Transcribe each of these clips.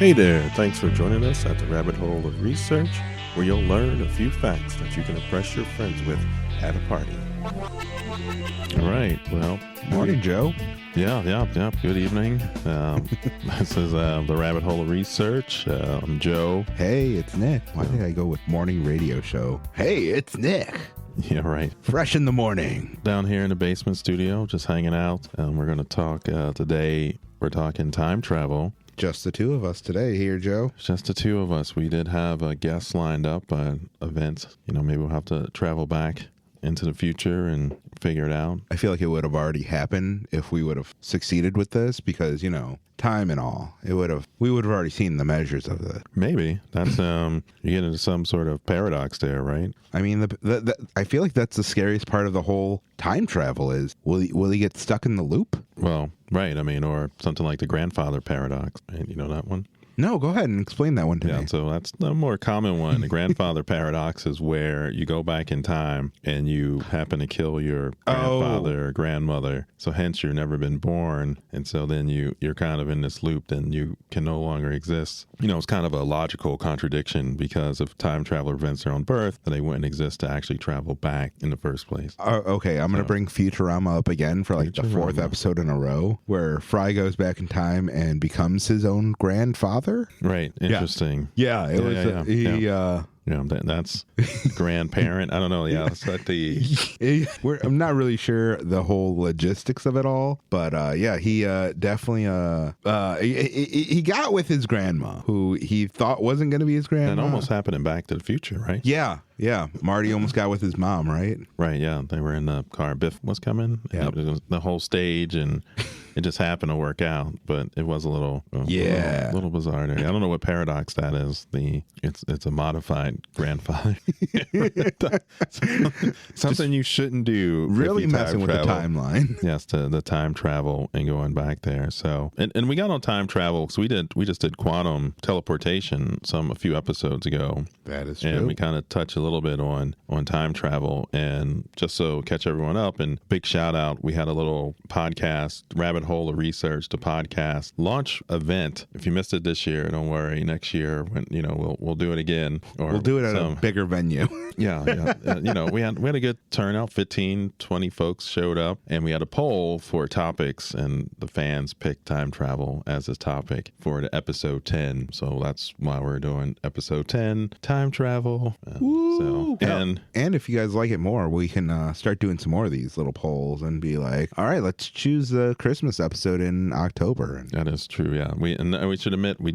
Hey there, thanks for joining us at the Rabbit Hole of Research, where you'll learn a few facts that you can impress your friends with at a party. All right, well, Morning, Joe. Yeah. Good evening. This is the Rabbit Hole of Research. I'm Joe. Hey, it's Nick. Why did I go with morning radio show? Hey, it's Nick. Yeah, right. Fresh in the morning. Down here in the basement studio, just hanging out. We're going to talk today. We're talking time travel. Just the two of us today here, Joe. Just the two of us. We did have a guest lined up, event. Maybe we'll have to travel back into the future and figure it out. I feel like it would have already happened if we would have succeeded with this because, time and all. We would have already seen the measures of it. Maybe. That's, you get into some sort of paradox there, right? I mean, I feel like that's the scariest part of the whole time travel is, will he get stuck in the loop? Well, right. I mean, or something like the grandfather paradox. Right? You know that one? No, go ahead and explain that one to me. Yeah, so that's the more common one. The grandfather paradox is where you go back in time and you happen to kill your grandfather or grandmother. So hence you've never been born. And so then you're kind of in this loop, then you can no longer exist. It's kind of a logical contradiction because if time traveler invents their own birth, then they wouldn't exist to actually travel back in the first place. Okay, I'm going to bring Futurama up again for the fourth episode in a row where Fry goes back in time and becomes his own grandfather. Right. Interesting. Yeah. It was. That's grandparent. I don't know. Yeah, it's like I'm not really sure the whole logistics of it all, but he definitely he got with his grandma, who he thought wasn't going to be his grandma. That almost happened in Back to the Future, right? Yeah. Marty almost got with his mom, right? Right. Yeah, they were in the car. Biff was coming. Yeah. It was the whole stage, and it just happened to work out, but it was a little bizarre there. I don't know what paradox that is. It's a modified grandfather. Something you shouldn't do. Really messing with the timeline. Yes, to the time travel and going back there. So, and we got on time travel. So we just did quantum teleportation a few episodes ago. That is true. And we kind of touch a little bit on time travel, and just so catch everyone up, and big shout out, we had a little podcast, Rabbit Hole of Research, the podcast launch event. If you missed it this year, don't worry, next year when we'll do it again, or we'll do it at a bigger venue. Yeah. We had a good turnout. 15-20 folks showed up, and we had a poll for topics, and the fans picked time travel as a topic for the episode 10. So that's why we're doing episode 10, time travel. And if you guys like it more, we can start doing some more of these little polls and be like, all right, let's choose the Christmas episode in October. That is true. Yeah, we should admit we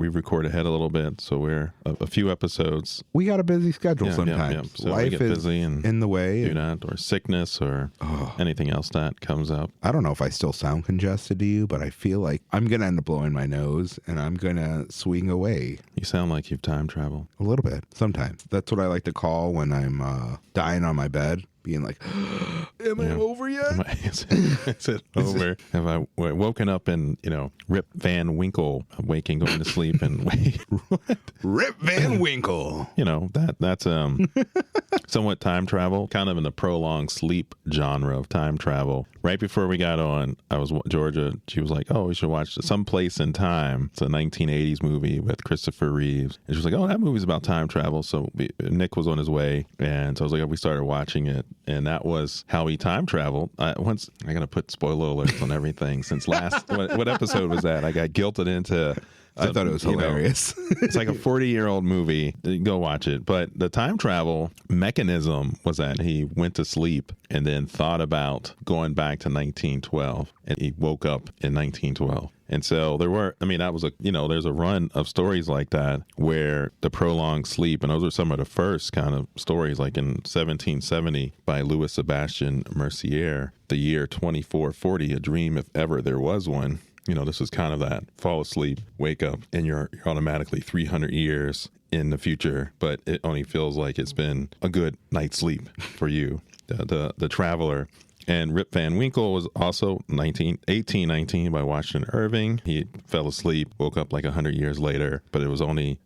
record ahead a little bit, so we're a few episodes. We got a busy schedule sometimes. Yeah. So life we get is busy and in the way. Do that, or sickness, or anything else that comes up. I don't know if I still sound congested to you, but I feel like I'm gonna end up blowing my nose and I'm gonna swing away. You sound like you've time traveled a little bit sometimes. That's what I like to call when I'm dying on my bed, being like, am I over yet? Is it over? Have I woken up and, Rip Van Winkle waking, going to sleep and wait? Rip Van Winkle. That's somewhat time travel, kind of in the prolonged sleep genre of time travel. Right before we got on, Georgia, she was like, oh, we should watch Some Place in Time. It's a 1980s movie with Christopher Reeves. And she was like, oh, that movie's about time travel. So Nick was on his way. And so I was like, we started watching it. And that was how he time traveled. I got to put spoiler alerts on everything since last, what episode was that? I got guilted into... I thought it was hilarious. It's like a 40-year-old movie. Go watch it. But the time travel mechanism was that he went to sleep and then thought about going back to 1912. And he woke up in 1912. And so there's a run of stories like that where the prolonged sleep, and those are some of the first kind of stories, like in 1770 by Louis Sebastian Mercier, the year 2440, a dream if ever there was one. This is kind of that fall asleep, wake up, and you're automatically 300 years in the future, but it only feels like it's been a good night's sleep for you, the traveler. And Rip Van Winkle was also 1819 by Washington Irving. He fell asleep, woke up like 100 years later, but it was only,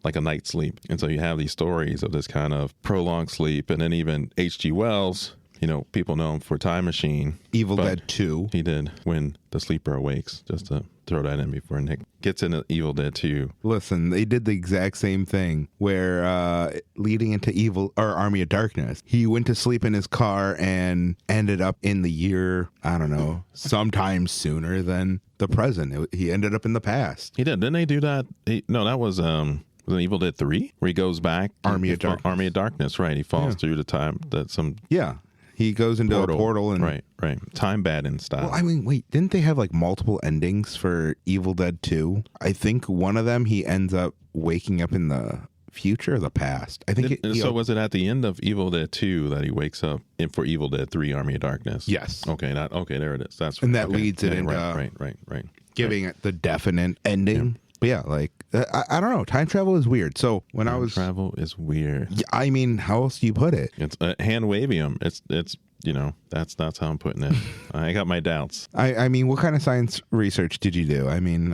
like a night's sleep. And so you have these stories of this kind of prolonged sleep. And then even H.G. Wells people know him for Time Machine. Evil but Dead 2. He did When the Sleeper Awakes, just to throw that in before Nick gets into Evil Dead 2. Listen, they did the exact same thing where leading into Army of Darkness, he went to sleep in his car and ended up in the year, I don't know, sometime sooner than the present. He ended up in the past. He did. Didn't they do that? No, that was it Evil Dead 3 where he goes back? Army of Darkness. Army of Darkness, right. He falls through the time that some... Yeah. He goes into a portal and... Right. Time Baden style. Well, I mean, wait, didn't they have like multiple endings for Evil Dead 2? I think one of them he ends up waking up in the future or the past. I think was it at the end of Evil Dead 2 that he wakes up for Evil Dead 3 Army of Darkness? Yes. Okay, there it is. That's and that leads it into right. Giving it the definite ending. Yeah. But yeah, like I don't know. Time travel is weird. So when Time travel is weird. I mean, how else do you put it? It's hand wavium. It's that's how I'm putting it. I got my doubts. I mean, what kind of science research did you do? I mean,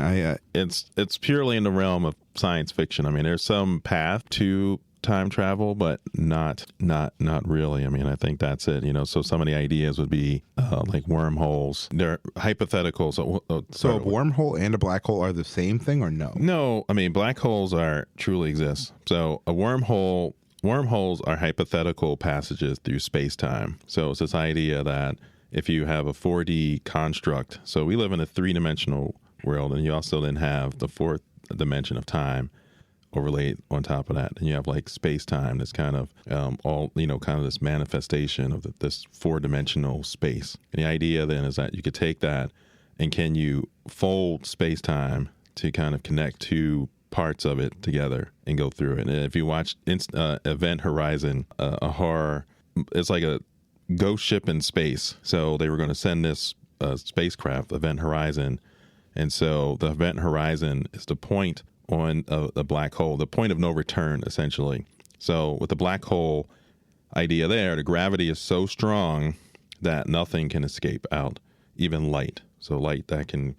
it's purely in the realm of science fiction. I mean, there's some path to time travel, but not really. I mean, I think that's it. So some of the ideas would be like wormholes. They're hypothetical. So a wormhole and a black hole are the same thing, or no? No, I mean, black holes truly exist. So wormholes are hypothetical passages through space-time. So it's this idea that if you have a 4D construct, so we live in a 3-dimensional world, and you also then have the 4th dimension of time overlaid on top of that, and you have like space-time that's kind of kind of this manifestation of this 4-dimensional space. And the idea then is that you could take that and can you fold space-time to kind of connect two parts of it together and go through it. And if you watch Event Horizon, a horror, it's like a ghost ship in space. So they were going to send this spacecraft, Event Horizon, and so the Event Horizon is the point on a black hole, the point of no return, essentially. So with the black hole idea there, the gravity is so strong that nothing can escape out, even light. So light that can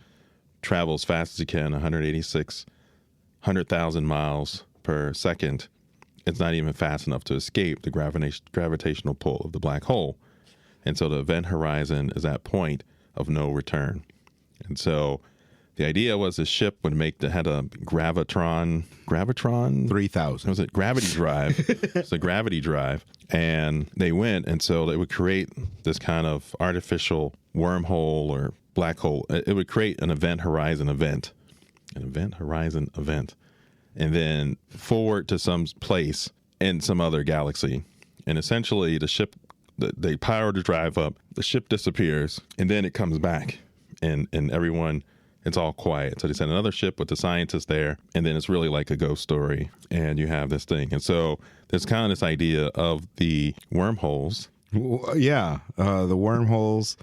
travel as fast as it can, 100,000 miles per second. It's not even fast enough to escape the gravitational pull of the black hole. And so the Event Horizon is that point of no return. And so the idea was the ship had a Gravitron 3000. Was it Gravity Drive? It's a gravity drive. And they went, and so it would create this kind of artificial wormhole or black hole. It would create an Event Horizon event. An Event Horizon event. And then forward to some place in some other galaxy. And essentially the ship, they power the drive up, the ship disappears, and then it comes back. And everyone... It's all quiet. So they send another ship with the scientists there, and then it's really like a ghost story, and you have this thing. And so there's kind of this idea of the wormholes. Yeah, the wormholes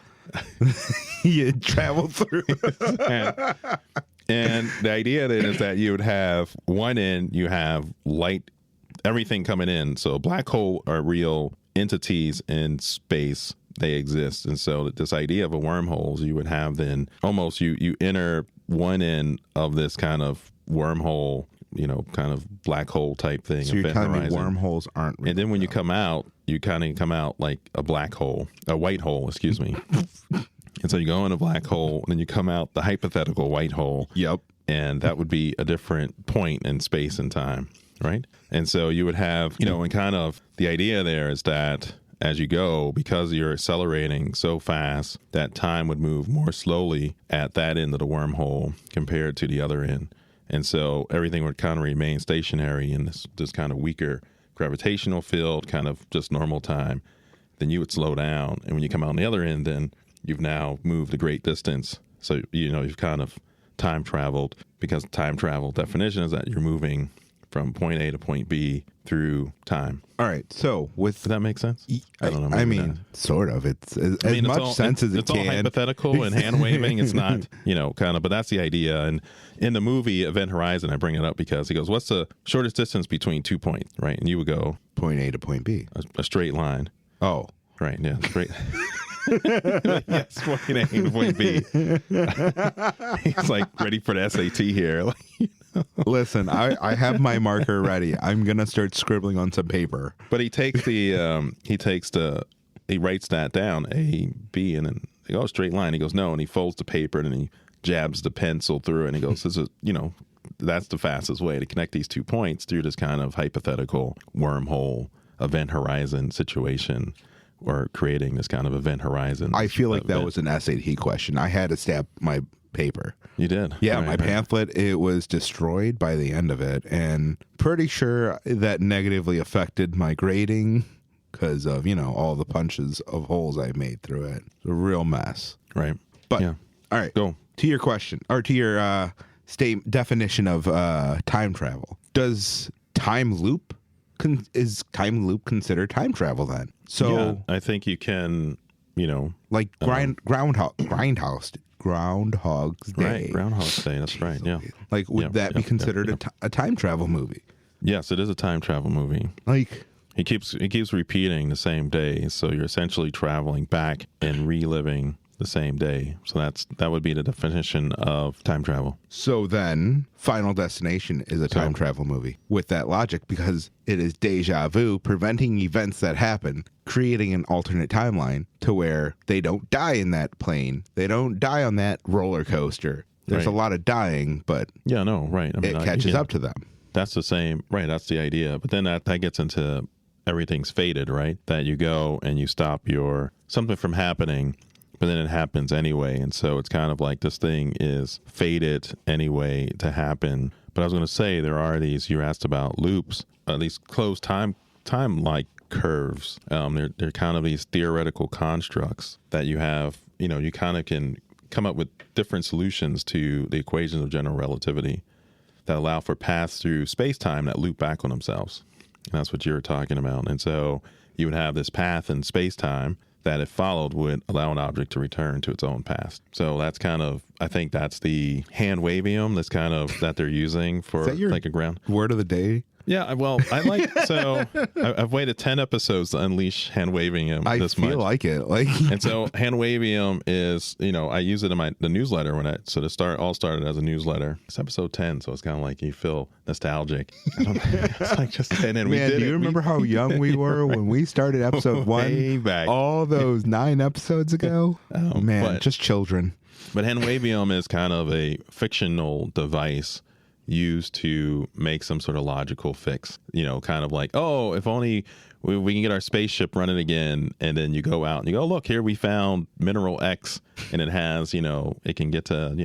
you travel through. and the idea then is that you would have one end, you have light, everything coming in. So a black hole are real entities in space. They exist. And so this idea of a wormhole, you would have then almost you enter one end of this kind of wormhole, kind of black hole type thing. So you're telling me wormholes aren't real. And then when you come out, you kind of come out like a black hole, a white hole, excuse me. And so you go in a black hole, and then you come out the hypothetical white hole. Yep. And that would be a different point in space and time, right? And so you would have, and kind of the idea there is that as you go, because you're accelerating so fast, that time would move more slowly at that end of the wormhole compared to the other end. And so everything would kind of remain stationary in this kind of weaker gravitational field, kind of just normal time. Then you would slow down. And when you come out on the other end, then you've now moved a great distance. So, you've kind of time traveled, because time travel definition is that you're moving from point A to point B through time. All right. So does that make sense? I don't know. I mean, sort of. It's as much sense as it can. It's all hypothetical and hand waving. It's not, kind of, but that's the idea. And in the movie Event Horizon, I bring it up because he goes, what's the shortest distance between 2 points, right? And you would go point A to point B. A straight line. Oh. Right. Yeah. Straight. Yes, point A to point B. He's like ready for the SAT here. Listen, I have my marker ready. I'm gonna start scribbling on some paper. But he takes the he writes that down, A, B, and then they go, straight line. He goes, no, and he folds the paper and then he jabs the pencil through it and he goes, this is, that's the fastest way to connect these 2 points through this kind of hypothetical wormhole event horizon situation, or creating this kind of event horizon. I feel like that was an SAT question. I had to stab my paper. You did? Yeah, Right, my right. pamphlet, it was destroyed by the end of it, and pretty sure that negatively affected my grading because of, all the punches of holes I made through it. It's a real mess. Right. But, Yeah. all right, Go. to your question, or to your definition of time travel. Does time loop, is time loop considered time travel then? So, Yeah, I think you can, like Groundhog's Day. right, Groundhog's Day. That's right. Yeah. Like, would Yep, that be yep, considered yep, a time travel movie? Yes, it is a time travel movie. Like, He keeps repeating the same day, so you're essentially traveling back and reliving the same day. So that would be the definition of time travel. so then Final Destination is a time travel movie with that logic, because it is deja vu, preventing events that happen, creating an alternate timeline to where they don't die in that plane. They don't die on that roller coaster. There's a Right. lot of dying, but Yeah, no, right. I mean, it catches up to them. That's the same, right? That's the idea. But then that gets into everything's fated, right? That you go and you stop something from happening, but then it happens anyway. And so it's kind of like this thing is fated anyway to happen. But I was going to say, there are these, you asked about loops, at least closed time-like curves. They're kind of these theoretical constructs that you have, you kind of can come up with different solutions to the equations of general relativity that allow for paths through space-time that loop back on themselves. And that's what you were talking about. And so you would have this path in space-time that, if followed, would allow an object to return to its own past. So that's kind of, I think that's the hand wavium that's kind of that they're using for that your like a ground. Word of the day? Yeah, well, I've waited 10 episodes to unleash hand wavium I this feel much. like it. Like, And so hand wavium is, I use it in the newsletter all started as a newsletter. It's episode 10, so it's kind of like you feel nostalgic. I don't know. It's like just 10 and we man, did do you it. remember how young we were when we started episode Way 1? back. All those 9 episodes ago? Man, but- just children. But hand wavium is kind of a fictional device used to make some sort of logical fix, kind of like, oh, if only we can get our spaceship running again. And then you go out and you go, look, here we found mineral X, and it has, it can get to,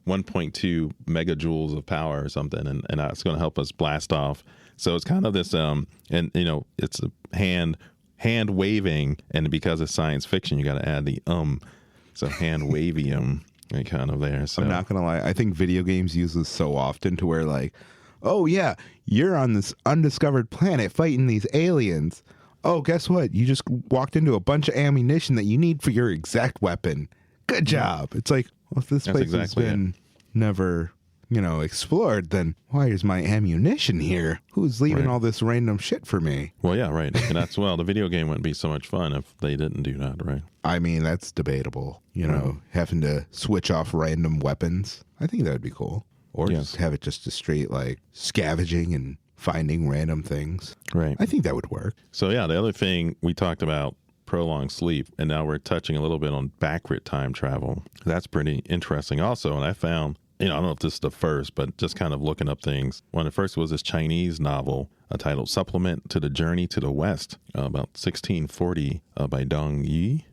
1.2 megajoules of power or something. And that's going to help us blast off. So it's kind of this, it's a hand waving. And because it's science fiction, you got to add the, so hand wavium. Kind of there. So I'm not gonna lie. I think video games use this so often to where, like, oh yeah, you're on this undiscovered planet fighting these aliens. Oh, guess what? You just walked into a bunch of ammunition that you need for your exact weapon. Good job. It's like, well, if this That's place has exactly been never, explored, then why is my ammunition here? Who's leaving Right. all this random shit for me? Well, yeah, right. And that's, the video game wouldn't be so much fun if they didn't do that, right? I mean, that's debatable. Having to switch off random weapons. I think that would be cool. Or Yes. just have it just a straight, like, scavenging and finding random things. Right. I think that would work. So, yeah, the other thing we talked about, prolonged sleep, and now we're touching a little bit on backward time travel. That's pretty interesting also. And I found, I don't know if this is the first, but just kind of looking up things. One of the first was this Chinese novel titled Supplement to the Journey to the West, about 1640 by Dong Yi.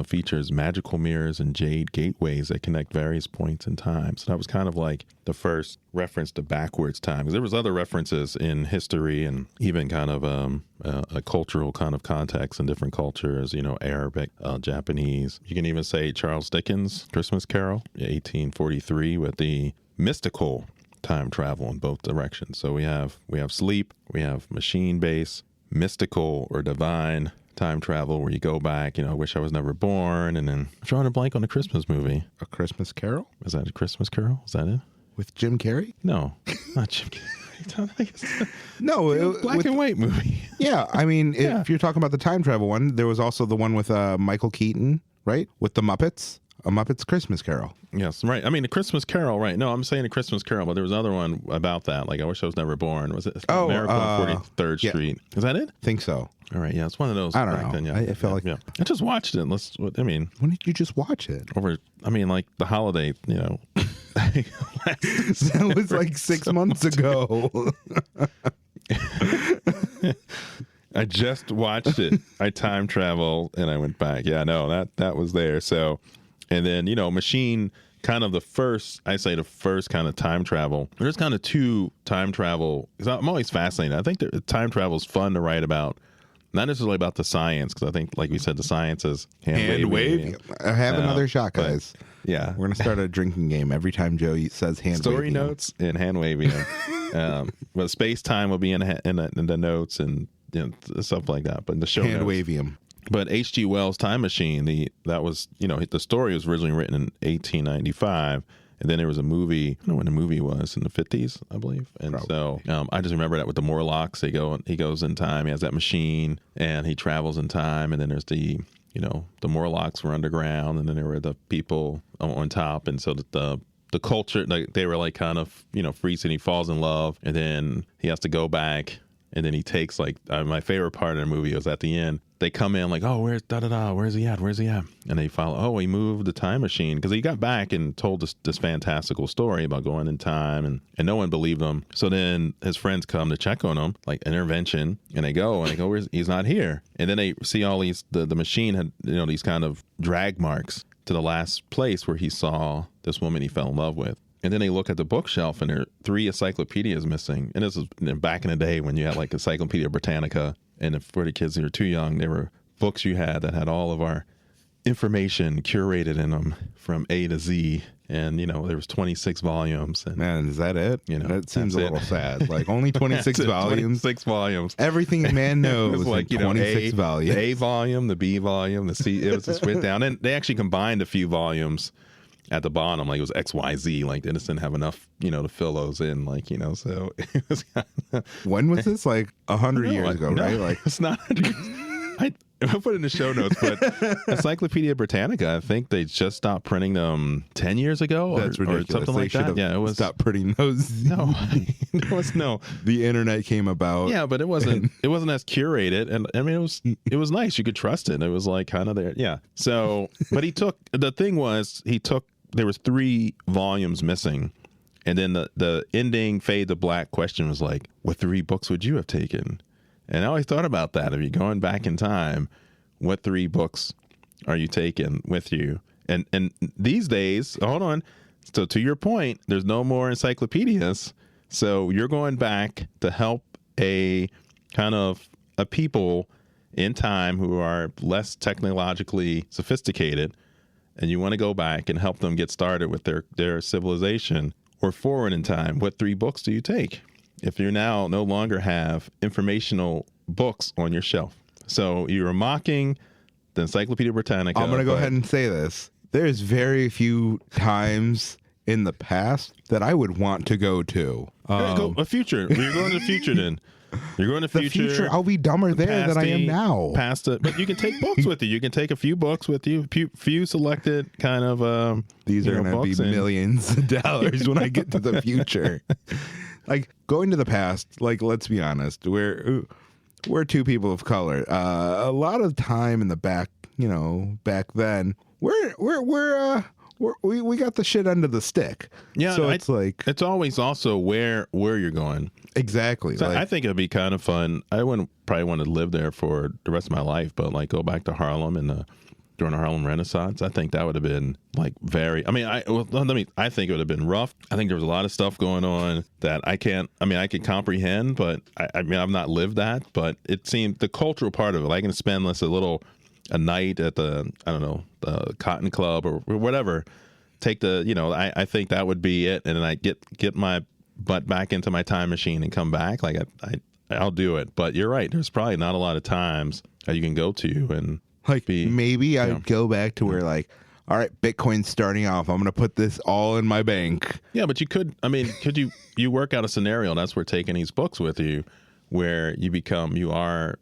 Features magical mirrors and jade gateways that connect various points in time. So that was kind of like the first reference to backwards time. Because there was other references in history and even kind of a cultural kind of context in different cultures, Arabic, Japanese. You can even say Charles Dickens' Christmas Carol, 1843, with the mystical time travel in both directions. So we have sleep, we have machine base, mystical or divine time travel where you go back, I wish I was never born, and then I'm drawing a blank on the Christmas movie. A Christmas Carol Is that a Christmas Carol? Is that it? with Jim Carrey? No, not Jim Carrey. No, Black and white movie. yeah. I mean, Yeah. if you're talking about the time travel one, there was also the one with Michael Keaton, right? With the Muppets. A Muppet's Christmas Carol. Yes, right. I mean, A Christmas Carol, right? No, I'm saying A Christmas Carol, but there was another one about that. Like, I Wish I Was Never Born. Was it Miracle on 43rd Street? Is that it? Think so. All right, yeah, it's one of those. I don't know. Then, yeah. I felt like... Yeah. I just watched it. When did you just watch it? Like the holiday, That was like 6 months ago. I just watched it. I time traveled and I went back. Yeah, no, that was there. So, and then, Machine, kind of the first kind of time travel. There's kind of two time travel, because I'm always fascinated. I think that time travel is fun to write about. Not necessarily about the science, because I think, like we said, the science is hand waving. Have another shot, guys. Yeah. We're going to start a drinking game every time Joe says hand Story waving. notes and hand waving. But space time will be in the notes and stuff like that. But in the show hand notes. waving him. But H.G. Wells' Time Machine, the story was originally written in 1895. And then there was a movie. I don't know when the movie was, in the 50s, I believe. And Probably. So I just remember that with the Morlocks, he goes in time. He has that machine, and he travels in time. And then there's the Morlocks were underground, and then there were the people on top. And so that the culture, like, they were like kind of freezing. He falls in love, and then he has to go back. And then he takes, like, my favorite part of the movie was at the end. They come in like, oh, where's where's he at? And they follow, oh, he moved the time machine. Because he got back and told this fantastical story about going in time, and no one believed him. So then his friends come to check on him, like intervention, and they go, he's not here. And then they see all these, the machine had, these kind of drag marks to the last place where he saw this woman he fell in love with. And then they look at the bookshelf, and there are 3 encyclopedias missing. And this was back in the day when you had like Encyclopedia Britannica. And for the kids who were too young, there were books you had that had all of our information curated in them from A to Z. And, there was 26 volumes. And, man, is that it? That seems a little sad. Like, only 26 volumes? 26 volumes. Everything a man knows. It was like, 26 volumes. The A volume, the B volume, the C. It was just written down. And they actually combined a few volumes at the bottom, like it was XYZ, like they just didn't have enough, to fill those in, like, so it was when was this? Like 100 years ago, right? Like, it's not. I'll put it in the show notes, but Encyclopedia Britannica, I think they just stopped printing them 10 years ago. That's ridiculous. Or something like that. Yeah, it was. Stopped printing those. No, it was no. The internet came about. Yeah, but it wasn't as curated, and I mean it was nice. You could trust it. It was like kind of there. Yeah. So, but there was 3 volumes missing, and then the ending fade to black question was like, what 3 books would you have taken? And I always thought about that. If you're going back in time, what 3 books are you taking with you? And these days, hold on. So to your point, there's no more encyclopedias. So you're going back to help a people in time who are less technologically sophisticated, and you want to go back and help them get started with their civilization, or forward in time. What 3 books do you take if you now no longer have informational books on your shelf? So you're mocking the Encyclopedia Britannica. I'm going to go ahead and say this. There's very few times in the past that I would want to go to. A future. You're going to the future then. You're going to the future. I'll be dumber there than I am now. But you can take books with you. You can take a few books with you, few selected kind of. These are going to be millions of dollars when I get to the future. Like, going to the past, like, let's be honest, we're 2 people of color. A lot of time in the back then, we got the shit under the stick. Yeah, so it's always also where you're going. Exactly. So I think it'd be kind of fun. I wouldn't probably want to live there for the rest of my life, but like go back to Harlem during the Harlem Renaissance. I think that would have been like very. I think it would have been rough. I think there was a lot of stuff going on that I can comprehend, but I've not lived that. But it seemed the cultural part of it. I can spend a night at the Cotton Club or whatever. Take I think that would be it, and then I get my butt back into my time machine and come back. Like I'll do it. But you're right. There's probably not a lot of times that you can go to and maybe I'd go back to where like, all right, Bitcoin's starting off. I'm going to put this all in my bank. Yeah, but you could. I mean, could you work out a scenario? That's where taking these books with you, where you are,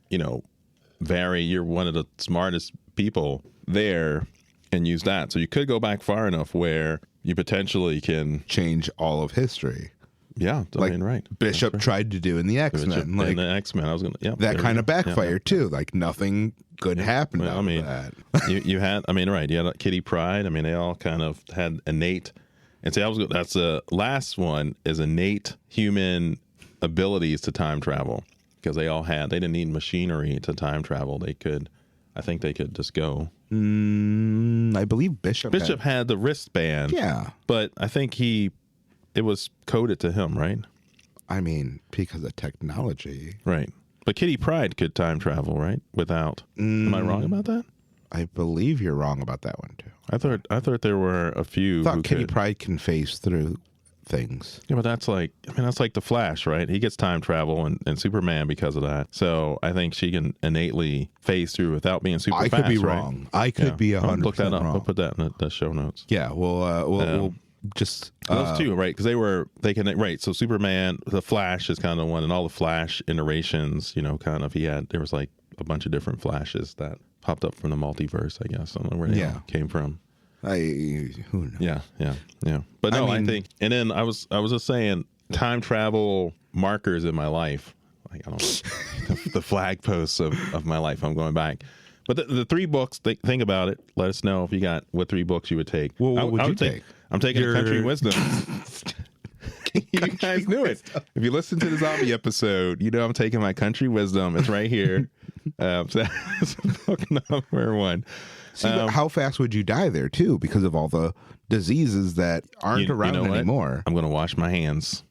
you're one of the smartest people there. and use that. So you could go back far enough where you potentially can. Change all of history. Yeah, I Like mean, right. Bishop That's right. tried to do in the X-Men. Bishop Like and the X-Men. I was gonna. Yeah, that kind of backfired too. Like nothing good happened Well, out I mean, of that. you had. I mean, right. You had Kitty Pryde. I mean, they all kind of had innate. And see, that's the last one is innate human abilities to time travel because they all had. They didn't need machinery to time travel. They could. I think they could just go. I believe Bishop had the wristband. Yeah. But I think it was coded to him, right? I mean, because of technology. Right. But Kitty Pryde could time travel, right? Without. Am I wrong about that? I believe you're wrong about that one too. I thought there were a few. I thought who Kitty could. Pryde can phase through things. Yeah, but that's like the Flash, right? He gets time travel and Superman because of that. So I think she can innately phase through without being super I fast. could be right? wrong. I could be 100% Look that up. wrong. We'll put that in the show notes. Yeah, we'll just Those two, right? Because they can, right? So Superman, the Flash is kind of one, and all the Flash iterations, kind of there was like a bunch of different Flashes that popped up from the multiverse, I guess. I don't know where they all came from. who knows? Yeah. But no, I think, and then I was just saying, time travel markers in my life, like I don't know, the flag posts of my life. I'm going back. But the 3 books, think about it. Let us know if you got what 3 books you would take. Well, what would you take? I'm taking a Country Wisdom. You guys knew it. If you listen to the zombie episode, you know I'm taking my Country Wisdom. It's right here. So that's book number 1. See, but how fast would you die there too? Because of all the diseases that aren't around anymore. I'm going to wash my hands.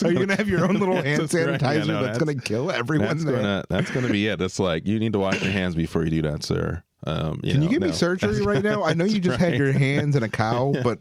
Are you gonna have your own little hand sanitizer that's gonna kill everyone there? That's gonna be it. It's like you need to wash your hands before you do that, sir. Can you give me surgery right now? I know you just had your hands in a cow, but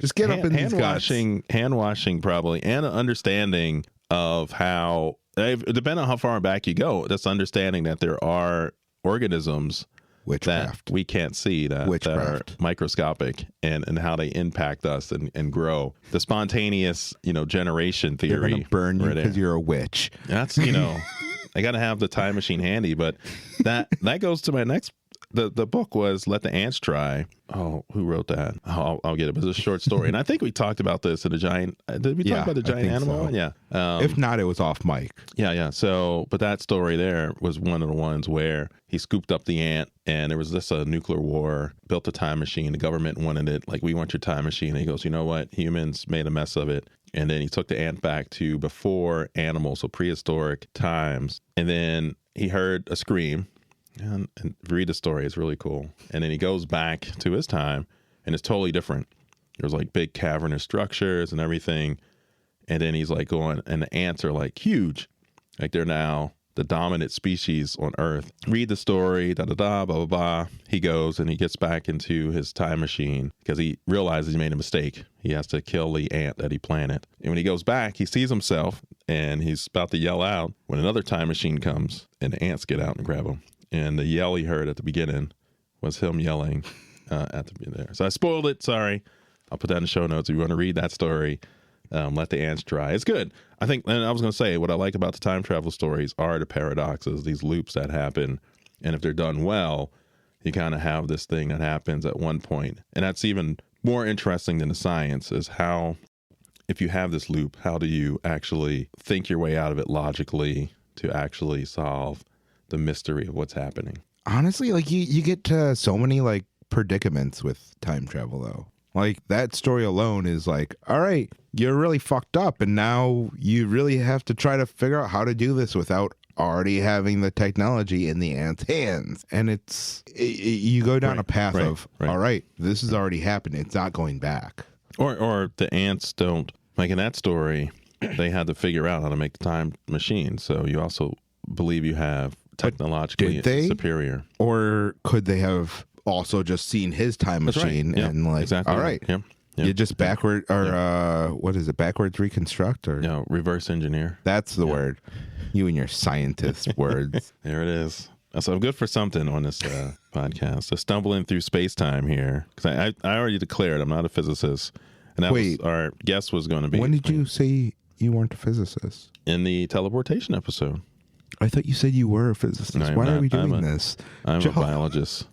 just get up in these guts. Hand washing probably, and an understanding of how, depending on how far back you go, that's understanding that there are organisms Witchcraft. that we can't see that are microscopic and how they impact us and grow. The spontaneous, generation theory. They're gonna burn you because you're a witch. That's, I got to have the time machine handy, but that goes to my next. The book was Let the Ants Try. Oh, who wrote that? Oh, I'll get it. But it's a short story. And I think we talked about this in the giant. Did we talk about the giant animal so. one? Yeah. If not, it was off mic. Yeah. So, but that story there was one of the ones where he scooped up the ant and there was a nuclear war, built a time machine. The government wanted it. Like, we want your time machine. And he goes, you know what? Humans made a mess of it. And then he took the ant back to before animals, so prehistoric times. And then he heard a scream. And read the story. It's really cool. And then he goes back to his time, and it's totally different. There's like big cavernous structures and everything. And then he's like going, and the ants are like huge. Like they're now the dominant species on Earth. Read the story, blah, blah, blah. He goes and he gets back into his time machine because he realizes he made a mistake. He has to kill the ant that he planted. And when he goes back, he sees himself, and he's about to yell out when another time machine comes, and the ants get out and grab him. And the yell he heard at the beginning was him yelling at the there. So I spoiled it. Sorry. I'll put that in the show notes if you want to read that story. Let the Ants Try. It's good. I think, and I was going to say, what I like about the time travel stories are the paradoxes, these loops that happen. And if they're done well, you kind of have this thing that happens at one point. And that's even more interesting than the science, is how, if you have this loop, how do you actually think your way out of it logically to actually solve the mystery of what's happening? Honestly, like you get to so many like predicaments with time travel though. Like that story alone is like, all right, you're really fucked up, and now you really have to try to figure out how to do this without already having the technology in the ant's hands. And you go down a path of, all right, this has already happened. It's not going back. Or the ants don't, like in that story, they had to figure out how to make the time machine. So you also believe you have technologically superior. Or could they have also just seen his time machine and like, all right, you just backward or what is it? Backwards reconstruct or reverse engineer. That's the word. You and your scientist words. There it is. So I'm good for something on this podcast. So stumbling through space time here, because I already declared I'm not a physicist, and that was our guest was going to be. When did you say you weren't a physicist? In the teleportation episode. I thought you said you were a physicist. No, Why are we doing this? I'm a biologist.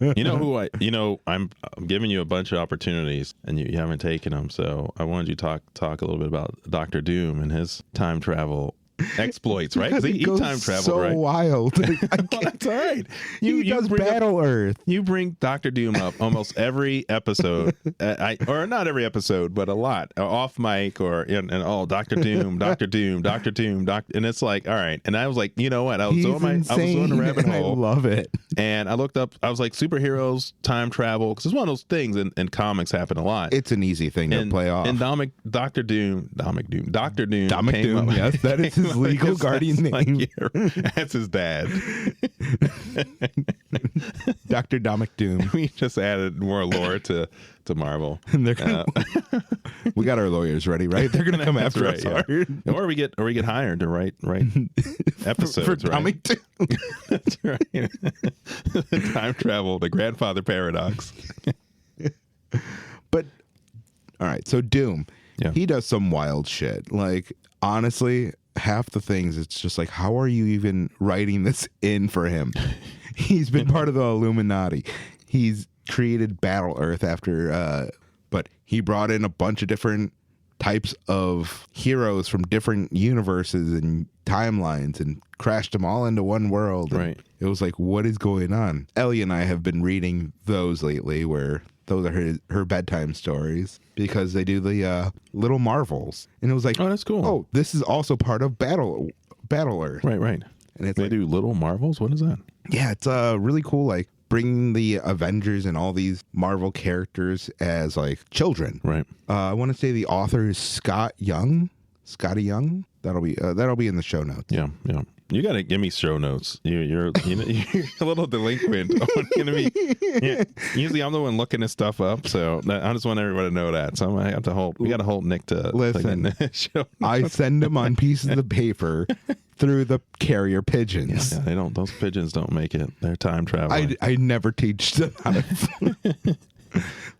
You know who I'm giving you a bunch of opportunities and you haven't taken them. So I wanted you to talk a little bit about Dr. Doom and his time travel exploits, right? Because He goes time traveled, so right? wild. That's all right. He does bring up- Battle Earth. You bring Dr. Doom up almost every episode, or not every episode, but a lot, off mic, or Dr. Doom, Dr. Doom, Dr. Doom, and it's like, all right. And I was like, you know what? I was on the rabbit hole. I love it. And I looked up. I was like, superheroes, time travel, because it's one of those things in comics happen a lot. It's an easy thing to play off. And Dr. Doom, came yes, that is his legal guardian name. Like, that's his dad. Dr. Dominic Doom. We just added more lore to Marvel. And they're gonna, we got our lawyers ready, right? They're gonna come after us hard. Or we get hired to write episodes for right? Dominic Doom. That's right. Time travel, the grandfather paradox. But all right, so Doom, he does some wild shit. Like, honestly, half the things, it's just like, how are you even writing this in for him? He's been part of the Illuminati. He's created Battle Earth after, but he brought in a bunch of different types of heroes from different universes and timelines and crashed them all into one world. Right. It was like, what is going on? Ellie and I have been reading those lately, where those are her bedtime stories, because they do the Little Marvels. And it was like, oh, that's cool. Oh, this is also part of Battle Earth. Right. And it's they do Little Marvels? What is that? Yeah, it's really cool, like bringing the Avengers and all these Marvel characters as like children. Right. I want to say the author is Scotty Young. That'll be in the show notes. Yeah. You got to give me show notes. You're a little delinquent on gonna be. Yeah, usually I'm the one looking this stuff up, so I just want everybody to know that. So I have to hold. We got to hold Nick to listen. Show I send them on pieces of paper through the carrier pigeons. Yeah, they don't. Those pigeons don't make it. They're time traveling. I never teach them how to.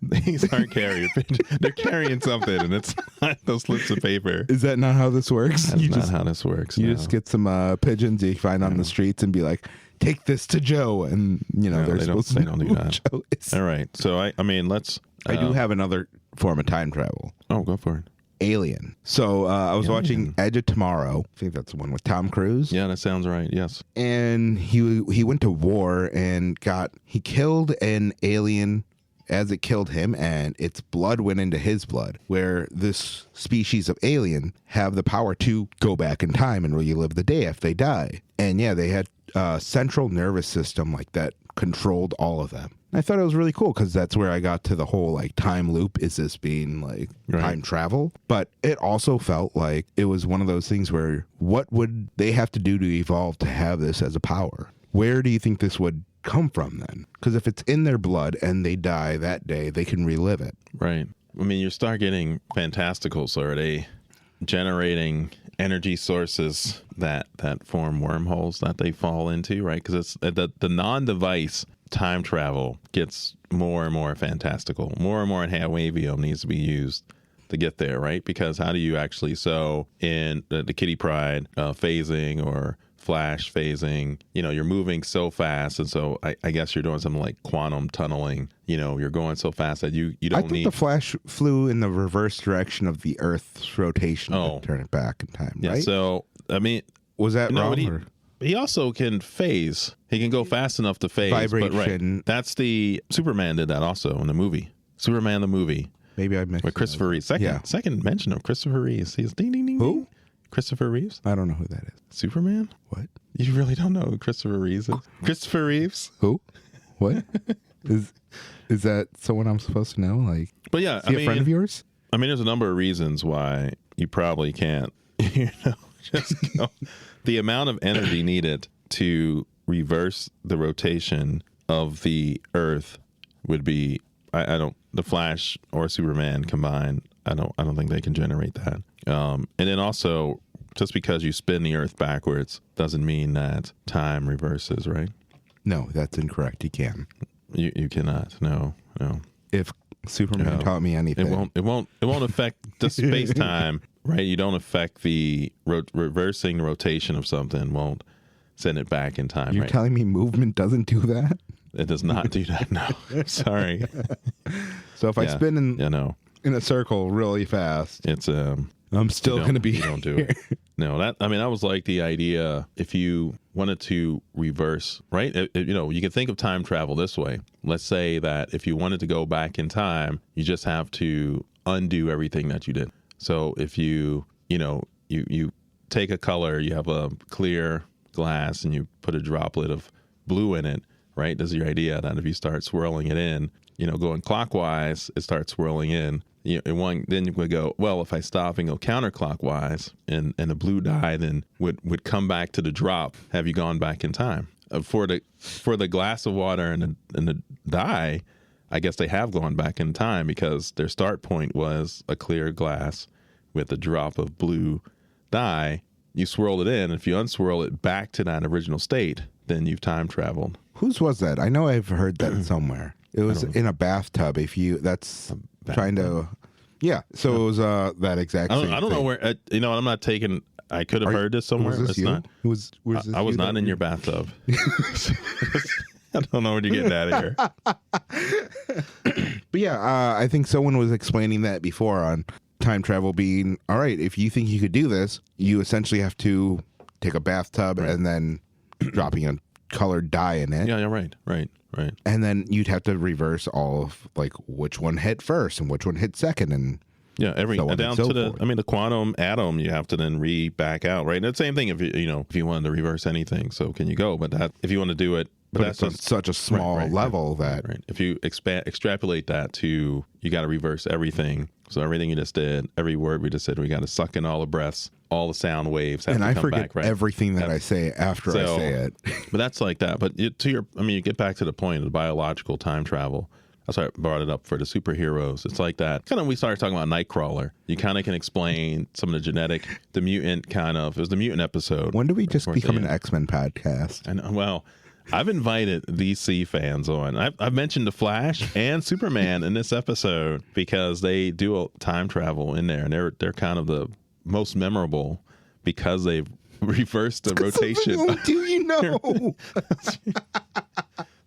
These aren't carrier pigeons. They're carrying something, and it's not those slips of paper. Is that not how this works? That's not how this works. You just get some pigeons you find on the streets and be like, take this to Joe, and they're supposed to. They don't do that. Joe All right. So I mean, let's. I do have another form of time travel. Oh, go for it. Alien. So I was watching Edge of Tomorrow. I think that's the one with Tom Cruise. Yeah, that sounds right. Yes. And he went to war and he killed an alien as it killed him, and its blood went into his blood, where this species of alien have the power to go back in time and relive the day if they die. And yeah, they had a central nervous system like that controlled all of them. I thought it was really cool, because that's where I got to the whole like time loop. Is this being like time travel? But it also felt like it was one of those things where, what would they have to do to evolve to have this as a power? Where do you think this would come from then? Because if it's in their blood and they die that day, they can relive it. Right. I mean, you start getting fantastical. So are they generating energy sources that form wormholes that they fall into, right? Because it's the non-device time travel gets more and more fantastical. More and more Handwavium needs to be used to get there, right? Because how do you actually, so in the Kitty Pryde phasing or Flash phasing, you're moving so fast, and so I guess you're doing something like quantum tunneling. You're going so fast that you don't need. I thought the Flash flew in the reverse direction of the Earth's rotation to turn it back in time, right? Yeah, so I mean, was that wrong? He also can phase. He can go fast enough to phase. Vibration. But that's the Superman did that also in the movie. Superman the movie. Maybe I mixed with Christopher Reeves. Second mention of Christopher Reeves. He's ding ding ding. Who? Christopher Reeves. I don't know who that is. Superman? What? You really don't know who Christopher Reeves is? Christopher Reeves? Who? What? Is that someone I'm supposed to know? Like, but yeah, is he a friend of yours? I mean, there's a number of reasons why you probably can't, just go. The amount of energy needed to reverse the rotation of the Earth would be, the Flash or Superman combined, I don't think they can generate that. And then also, just because you spin the Earth backwards doesn't mean that time reverses, right? No, that's incorrect. You can. You cannot. No. If Superman taught me anything, it won't affect the space time, right? You don't affect the reversing the rotation of something. Won't send it back in time. You're telling me movement doesn't do that? It does not do that. No, sorry. So if I spin in a circle really fast, it's I'm still going to be. You don't do it. No, that was like the idea. If you wanted to reverse, right? You can think of time travel this way. Let's say that if you wanted to go back in time, you just have to undo everything that you did. So if you take a color, you have a clear glass, and you put a droplet of blue in it, right? This is your idea that if you start swirling it in, going clockwise, it starts swirling in. Then you would go, well, if I stop and go counterclockwise, and the blue dye then would come back to the drop, have you gone back in time? For the glass of water and the dye, I guess they have gone back in time because their start point was a clear glass with a drop of blue dye. You swirl it in. If you unswirl it back to that original state, then you've time traveled. Whose was that? I know I've heard that somewhere. It was in a bathtub. Trying to, yeah. So it was that exact. I don't know where. I'm not taking. I could have heard this somewhere. Was this you? Not. I was not in your bathtub. I don't know where you're getting out of here. But yeah, I think someone was explaining that before on time travel being all right. If you think you could do this, you essentially have to take a bathtub and then dropping a colored dye in it. Yeah, right. And then you'd have to reverse all of like which one hit first and which one hit second, and down to the quantum atom. You have to then back out, right? And the same thing if you wanted to reverse anything. So can you go? But that if you want to do it, but that's on such a small level that if you extrapolate that to you got to reverse everything. So everything you just did, every word we just said, we got to suck in all the breaths, all the sound waves, have and to I come forget back, right? everything that I say after I say it. But that's like that. But you get back to the point of the biological time travel. That's why I brought it up for the superheroes. It's like that. Kind of, we started talking about Nightcrawler. You kind of can explain some of the mutant kind of. It was the mutant episode. When do we just become an X-Men podcast? And well, I've invited DC fans on. I've mentioned the Flash and Superman in this episode because they do time travel in there, and they're kind of the most memorable because they've reversed the rotation. Do you know?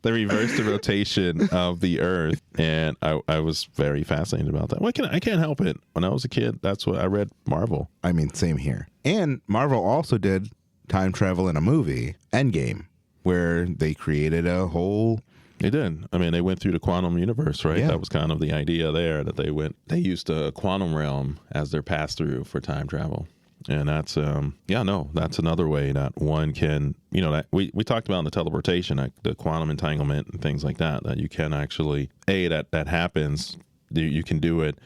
They reversed the rotation of the Earth, and I was very fascinated about that. I can't help it. When I was a kid, that's what I read. Marvel. I mean, same here. And Marvel also did time travel in a movie, Endgame, where they created a whole. They did. I mean, they went through the quantum universe, right? Yeah. That was kind of the idea there, that they used the quantum realm as their pass through for time travel. And that's, that's another way that one can, that we talked about in the teleportation, like the quantum entanglement and things like that you can actually, that happens. You can do it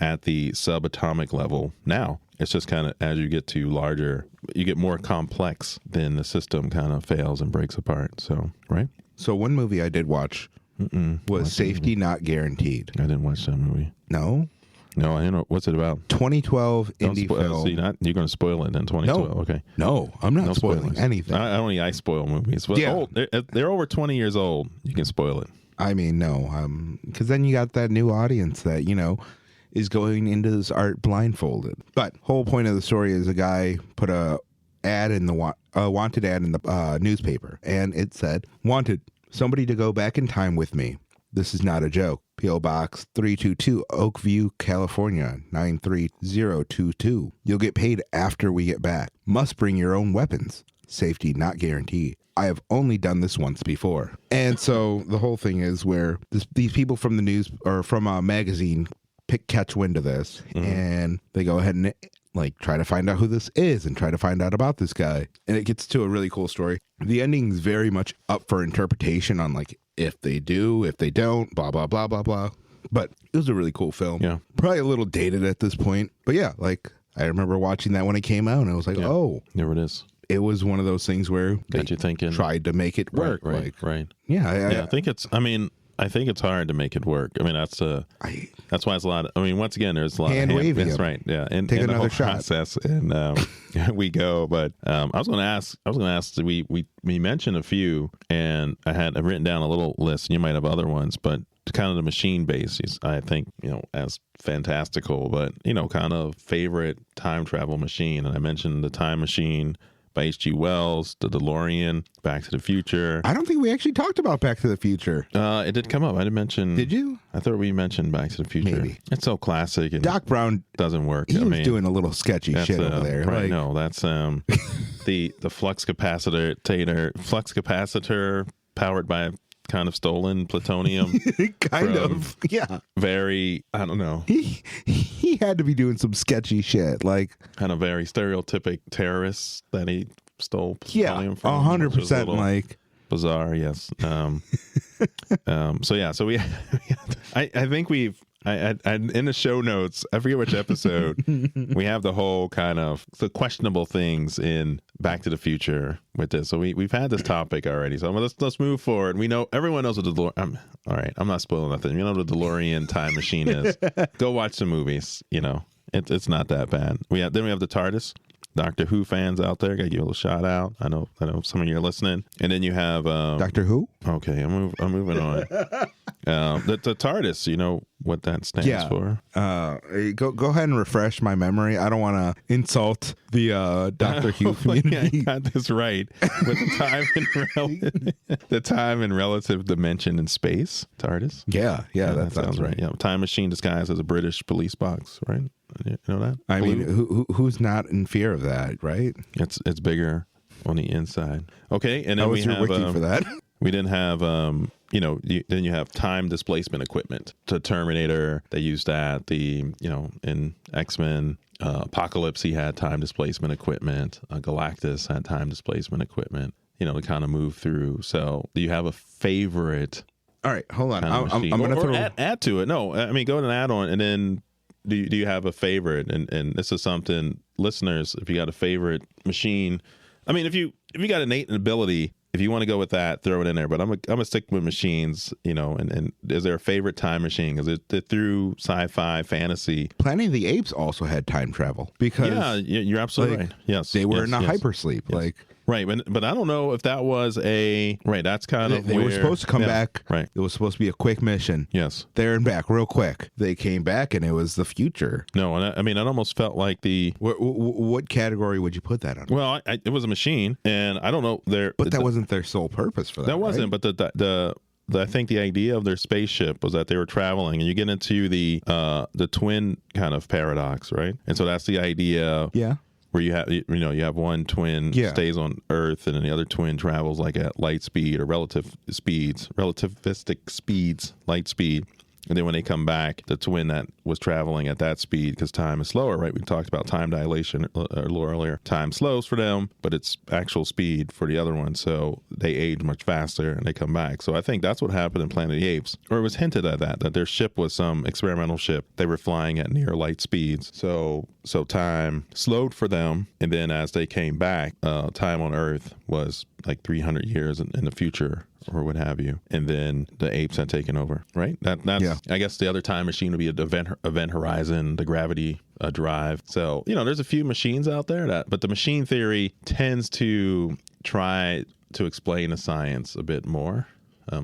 at the subatomic level now. It's just kind of, as you get to larger, you get more complex, then the system kind of fails and breaks apart. So, right? So one movie I did watch was Safety Not Guaranteed. I didn't watch that movie. No? No, I don't know. What's it about? 2012 indie film. You're going to spoil it in 2012. No. Okay. No, I'm not spoiling anything. I spoil movies. But old. They're over 20 years old. You can spoil it. I mean, no. Because then you got that new audience that, is going into this art blindfolded. But whole point of the story is a guy put a ad in the wanted ad in the newspaper, and it said, "Wanted, somebody to go back in time with me. This is not a joke. P.O. Box 322, Oakview, California, 93022. You'll get paid after we get back. Must bring your own weapons. Safety not guaranteed. I have only done this once before." And so the whole thing is where these people from the news or from a magazine catch wind of this, and they go ahead and try to find out who this is and try to find out about this guy. And it gets to a really cool story. The ending is very much up for interpretation on if they do, if they don't, blah, blah, blah, blah, blah. But it was a really cool film. Yeah. Probably a little dated at this point. But yeah, I remember watching that when it came out, and I was like, oh. There it is. It was one of those things where got you thinking. Tried to make it work. Right. Yeah. I think it's hard to make it work. I mean, that's why it's a lot. Once again, there's a lot hand of waving. That's right. Yeah, and take and another the whole shot. Process, and we go. But I was going to ask. We mentioned a few, and I've written down a little list. You might have other ones, but kind of the machine base is, I think, as fantastical, but kind of favorite time travel machine. And I mentioned the Time Machine by H.G. Wells, The DeLorean, Back to the Future. I don't think we actually talked about Back to the Future. It did come up. I did mention. Did you? I thought we mentioned Back to the Future. Maybe. It's so classic and Doc Brown doesn't work. He was doing a little sketchy shit over there. Right, like, no, that's the flux capacitor powered by a kind of stolen plutonium. kind of, yeah. Very, I don't know. He had to be doing some sketchy shit, like kind of very stereotypic terrorists that he stole plutonium from. 100%, like bizarre. Yes. So we, I think we've. I in the show notes, I forget which episode, we have the whole kind of the questionable things in Back to the Future with this. So we've had this topic already. So let's move forward. We know everyone knows what the DeLorean. All right, I'm not spoiling nothing. You know what the DeLorean time machine is. Go watch some movies. You know, it's not that bad. Then we have the TARDIS. Doctor Who fans out there, gotta give you a little shout out. I know some of you are listening. And then you have Doctor Who. Okay, I'm moving on. The TARDIS, you know what that stands for? Go ahead and refresh my memory. I don't want to insult the Doctor Who community. I got this right. With the time and relative dimension in space, TARDIS. Yeah, that sounds right. Yeah, time machine disguised as a British police box, right? You know that? I mean, who's not in fear of that, right? It's bigger on the inside. Okay, and then we have wiki for that. We didn't have then you have time displacement equipment. To Terminator, they used that. In X-Men, Apocalypse, he had time displacement equipment. Galactus had time displacement equipment. To kind of move through. So, do you have a favorite? All right, hold on. I'm going to add to it. No, I mean go to an add-on, and then do you have a favorite? And this is something, listeners, if you got a favorite machine, I mean if you got innate ability. If you want to go with that, throw it in there. But I'm gonna stick with machines, And is there a favorite time machine? Because it through sci-fi, fantasy. Planet of the Apes also had time travel because you're absolutely right. Yes, they were in a hypersleep. Yes. Right, but I don't know if that was that's kind of they were supposed to come back. Right, it was supposed to be a quick mission. Yes, there and back real quick. They came back and it was the future. No, and I mean, it almost felt like what category would you put that on? Well, it was a machine, and I don't know but that wasn't their sole purpose for that. That wasn't, right? But I think the idea of their spaceship was that they were traveling, and you get into the twin kind of paradox, right? And so that's the idea. Yeah. Where you have one twin stays on Earth, and then the other twin travels like at light speed or relativistic speeds, light speed. And then when they come back, the twin that was traveling at that speed, because time is slower, right? We talked about time dilation a little earlier. Time slows for them, but it's actual speed for the other one. So they age much faster and they come back. So I think that's what happened in Planet of the Apes. Or it was hinted at that their ship was some experimental ship. They were flying at near light speeds. So time slowed for them. And then as they came back, time on Earth was like 300 years in the future, or what have you, and then the apes had taken over, right? I guess the other time machine would be an event horizon, the gravity drive. So there's a few machines out there but the machine theory tends to try to explain the science a bit more,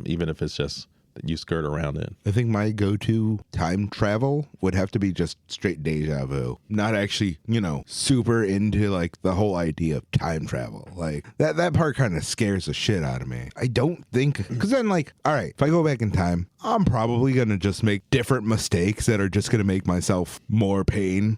even if it's just that you skirt around it. I think my go-to time travel would have to be just straight deja vu. Not actually, super into like the whole idea of time travel. Like that part kind of scares the shit out of me. I don't think, because then like, all right, if I go back in time, I'm probably going to just make different mistakes that are just going to make myself more pain.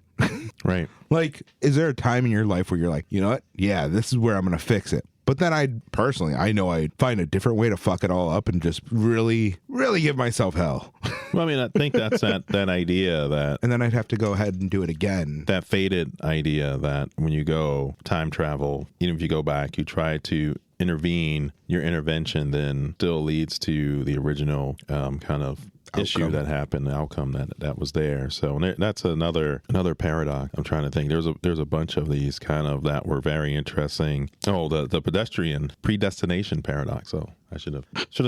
Right. Like, is there a time in your life where you're like, you know what? Yeah, this is where I'm going to fix it. But then I'd find a different way to fuck it all up and just really, really give myself hell. Well, I mean, I think that's that idea that... And then I'd have to go ahead and do it again. That fated idea that when you go time travel, even if you go back, you try to intervene, your intervention then still leads to the original kind of issue that happened, the outcome that was there. So that's another paradox. I'm trying to think. There's a bunch of these kind of that were very interesting. Oh, the pedestrian predestination paradox. Oh, I should have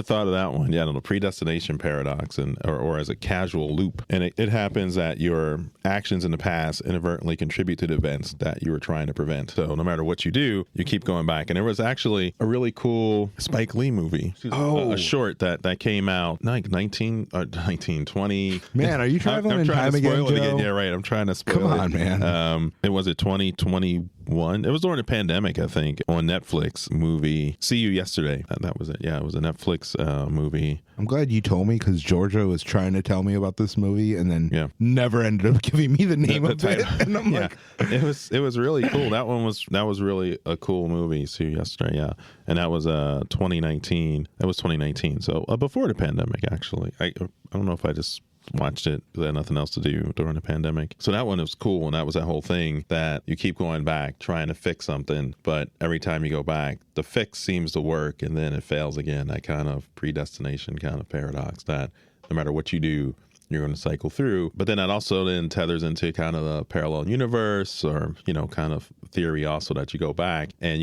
thought of that one. Yeah, the predestination paradox, or as a causal loop. And it happens that your actions in the past inadvertently contribute to the events that you were trying to prevent. So no matter what you do, you keep going back. And there was actually a really cool Spike Lee movie, a short that came out like 1920. Man, are you traveling in time again, Joe? Yeah, right. I'm trying to spoil it. Come on, man. It was 2021 one. It was during the pandemic, I think, on Netflix movie. See You Yesterday. That was it. Yeah, it was a Netflix movie. I'm glad you told me because Georgia was trying to tell me about this movie and then Yeah. never ended up giving me the name of it. And I'm like, it was really cool. That was really a cool movie. See You Yesterday. Yeah, and that was 2019. That was 2019. So before the pandemic, actually. I don't know if I just watched it because I had nothing else to do during the pandemic. So that one was cool, and that was that whole thing that you keep going back trying to fix something, but every time you go back, the fix seems to work and then it fails again. That kind of predestination kind of paradox that no matter what you do, you're going to cycle through. But then that also then tethers into kind of the parallel universe or, kind of theory also that you go back and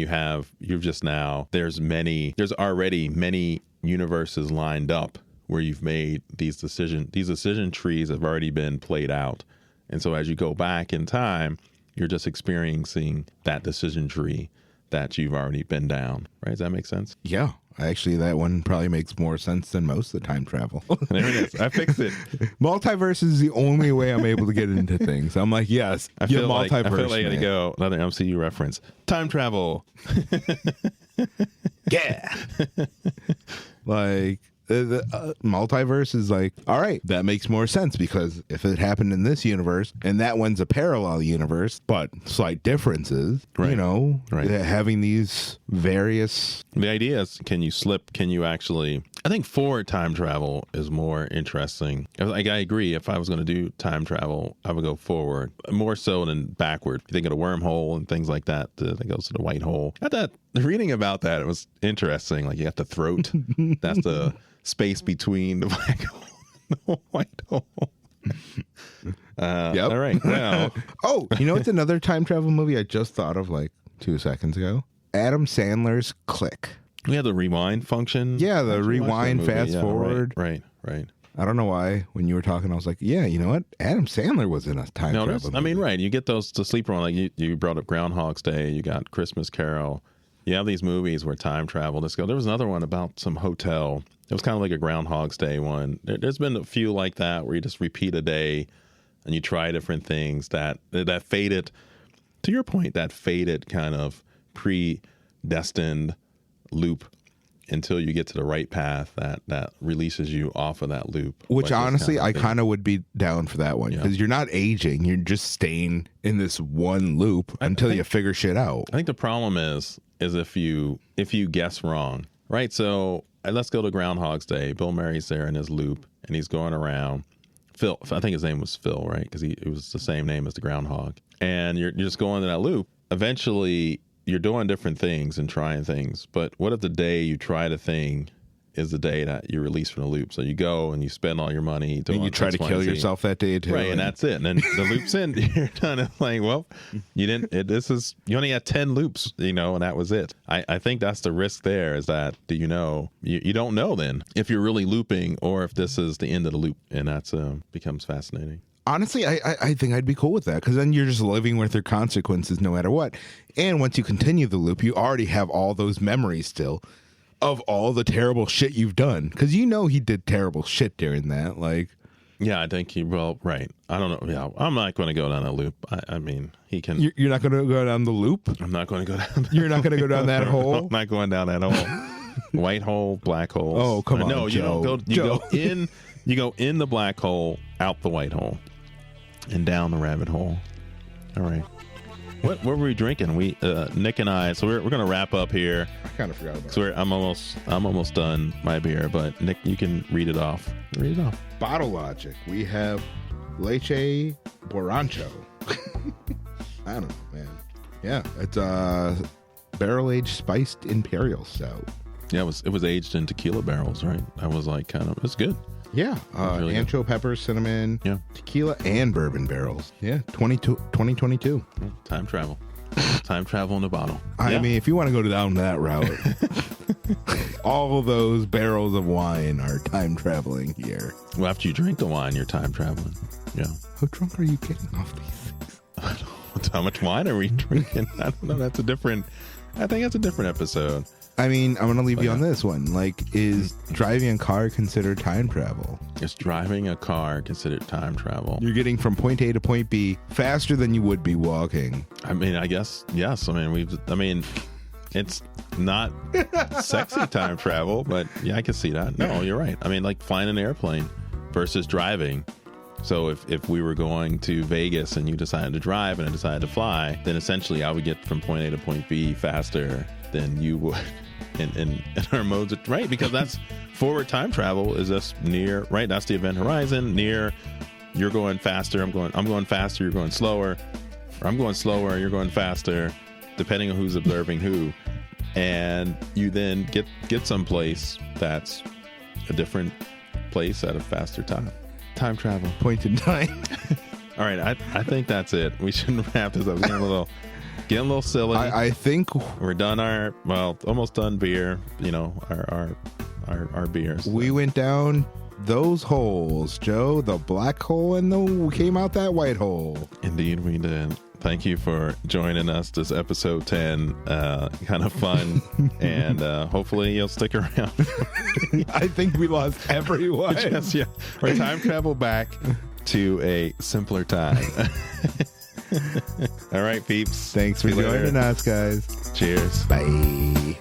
there's already many universes lined up where you've made these decision trees have already been played out. And so as you go back in time, you're just experiencing that decision tree that you've already been down. Right? Does that make sense? yeah. Actually, that one probably makes more sense than most of the time travel. There it is. I fixed it. Multiverse is the only way I'm able to get into things. I'm like, yes, I you're feel like I multiverse. gotta man. go. Another MCU reference. Time travel. Yeah. Like, the multiverse is like, all right, that makes more sense because if it happened in this universe and that one's a parallel universe, but slight differences, Right. Right. having these various. The idea is, can you slip? Can you actually? I think forward time travel is more interesting. Like, I agree. If I was going to do time travel, I would go forward more so than backward. You think of the wormhole and things like that that goes to the white hole. Reading about that, it was interesting. Like, you got the throat. That's the space between the black hole and the white hole. Yep. All right. Well, Oh, you know what's another time travel movie I just thought of like 2 seconds ago? Adam Sandler's Click. we had the rewind function. Yeah, the How'd you watch that rewind, movie? fast Yeah, forward. Right. I don't know why when you were talking, I was like, yeah, you know what? Adam Sandler was in a time No, travel I mean, movie. right. You get those to sleeper on. Like you brought up Groundhog's Day. You got Christmas Carol. You have these movies where time travel. There was another one about some hotel. It was kind of like a Groundhog's Day one. There's been a few like that where you just repeat a day and you try different things that faded. To your point, that faded kind of predestined loop until you get to the right path that releases you off of that loop. Which honestly, I think. kind of would be down for that one because you're not aging. You're just staying in this one loop until you figure shit out. I think the problem is if you guess wrong, right? So let's go to Groundhog's Day. Bill Murray's there in his loop, and he's going around. Phil, I think his name was Phil, right? Because it was the same name as the groundhog. And you're just going to that loop. Eventually, you're doing different things and trying things. But what if the day you try the thing is the day that you're released from the loop? So you go and you spend all your money doing And you try to X, Y, kill and Z. yourself that day too. Right, and that's it. And then the loop's in. You're kind of like, well, you didn't. You only had 10 loops, and that was it. I think that's the risk there. Is that you don't know then if you're really looping or if this is the end of the loop, and that's becomes fascinating. Honestly, I think I'd be cool with that because then you're just living with your consequences no matter what. And once you continue the loop, you already have all those memories still of all the terrible shit you've done because he did terrible shit during that. Like, Yeah, I think right. I don't know. Yeah, I'm not going to go down that loop. I mean, he can. you're not going to go down the loop. I'm not going to go down. You're not going to go down that hole. I'm not going down that hole. White hole, black hole. Oh, come on, No, you Joe. don't go. You Joe. go in. You go in the black hole, out the white hole, and down the rabbit hole. All right. What were we drinking? Nick and I. So we're gonna wrap up here. I kind of forgot about So I'm almost done my beer. But Nick, you can read it off. Read it off. Bottle Logic. We have Leche Borracho. I don't know, man. Yeah, it's a barrel-aged spiced imperial stout. Yeah, it was aged in tequila barrels, right? I was like it's good. Yeah, really ancho, pepper, cinnamon, Yeah. tequila, and bourbon barrels. Yeah, 2022. Time travel. Time travel in a bottle. I Yeah. mean, if you want to go down that route, all of those barrels of wine are time traveling here. Well, after you drink the wine, you're time traveling. Yeah. How drunk are you getting off these things? How much wine are we drinking? I don't know. I think that's a different episode. I mean, I'm going to leave you on this one. Like, is driving a car considered time travel? Is driving a car considered time travel? You're getting from point A to point B faster than you would be walking. I mean, I guess, yes. I mean, it's not sexy time travel, but yeah, I can see that. No, you're right. I mean, like flying an airplane versus driving. So if we were going to Vegas and you decided to drive and I decided to fly, then essentially I would get from point A to point B faster than you would in our modes of, right? Because that's forward time travel is just near, right? That's the event horizon. Near, you're going faster, I'm going faster, you're going slower, or I'm going slower, you're going faster, depending on who's observing who. And you then get someplace that's a different place at a faster time. Time travel. Point in time. All right, I think that's it. We shouldn't wrap this up. Getting a little silly. I think we're done almost done beer. You know, our beers. We went down those holes, Joe. The black hole and came out that white hole. Indeed, we did. Thank you for joining us. This episode 10, kind of fun, and hopefully you'll stick around. I think we lost everyone. Yes, yeah. Or time travel back to a simpler time. All right, peeps. Thanks for joining us, guys. Cheers. Bye.